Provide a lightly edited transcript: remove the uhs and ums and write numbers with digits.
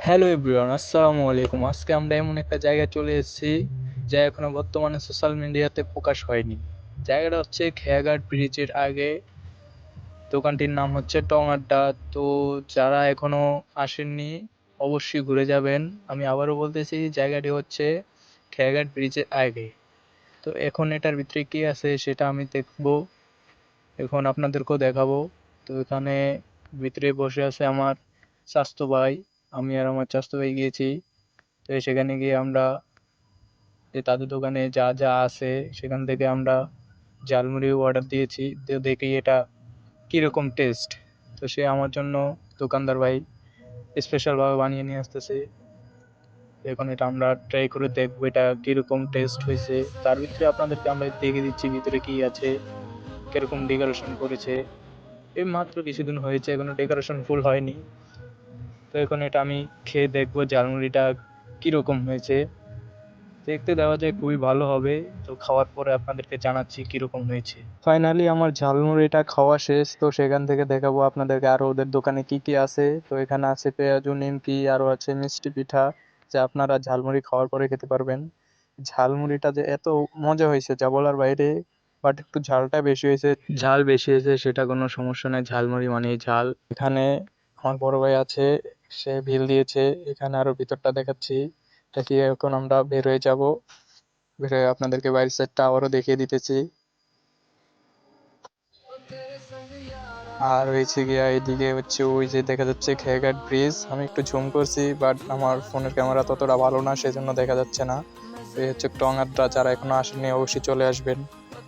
Hello everyone, আসসালামু আলাইকুম। আজকে আমরা এমন একটা জায়গায় চলে এসেছি যা এখনো বর্তমানে সোশ্যাল মিডিয়াতে প্রকাশ হয়নি। জায়গাটা হচ্ছে খেয়াঘাট ব্রিজের আগে। দোকানটির নাম হচ্ছে টং আড্ডা। তো যারা এখনো আসেননি অবশ্যই ঘুরে যাবেন। আমি আবারও বলতেছি, জায়গাটি হচ্ছে খেয়াঘাট ব্রিজের আগে। তো এখন এটার ভিতরে কি আছে সেটা আমি দেখবো, এখন আপনাদেরকেও দেখাবো। তো এখানে ভিতরে বসে আছে আমার চাচাতো ভাই। আমি আর আমার চাচাতো ভাই গিয়েছি। তো সেখানে গিয়ে আমরা যে তাদের দোকানে যা যা আছে সেখান থেকে আমরা ঝালমুড়ি অর্ডার দিয়েছি। তো দেখি এটা কিরকম টেস্ট। তো সে আমার জন্য, দোকানদার ভাই, স্পেশাল ভাবে বানিয়ে নিয়ে আসতেছে। এখন এটা আমরা ট্রাই করে দেখবো এটা কিরকম টেস্ট হয়েছে। তার ভিতরে আপনাদেরকে আমরা দেখে দিচ্ছি ভিতরে কি আছে, কিরকম ডেকোরেশন করেছে। এই মাত্র কিছুদিন হয়েছে, এখনো ডেকোরেশন ফুল হয়নি। তো এখন এটা আমি খেয়ে দেখবো ঝালমুড়িটা কিরকম হয়েছে। দেখতে দেওয়া যায় খুবই ভালো হবে। তো খাওয়ার পরে আপনাদেরকে জানাচ্ছি কিরকম হয়েছে। ফাইনালি আমার ঝালমুড়িটা খাওয়া শেষ। তো সেখান থেকে দেখাবো আপনাদেরকে আরো ওদের দোকানে কি কি আছে। তো এখানে আছে পেঁয়াজু, নিমকি, আরো আছে মিষ্টি পিঠা, যা আপনারা ঝালমুড়ি খাওয়ার পরে খেতে পারবেন। ঝালমুড়িটা যে এত মজা হয়েছে যা বলার বাইরে, বাট একটু ঝালটা বেশি হয়েছে। ঝাল বেশি হয়েছে সেটা কোনো সমস্যা নাই, ঝালমুড়ি মানে ঝাল। এখানে আমার বড় ভাই আছে, সে বিল দিয়েছে। এখানে আরো ভিতরটা দেখাচ্ছি। দেখিয়ে এখন আমরা বের হয়ে যাব। বের হয়ে আপনাদেরকে বাইরের সাইডটা আবারও দেখিয়ে দিতেছি। আর হয়েছে গিয়া এদিকে হচ্ছে ওই যে দেখা যাচ্ছে খেয়াঘাট ব্রিজ। আমি একটু জুম করছি, বাট আমার ফোনের ক্যামেরা ততটা ভালো না, সেজন্য দেখা যাচ্ছে না। তো এই হচ্ছে টং আড্ডা, যারা এখনো আসেননি অবশ্যই চলে আসবেন।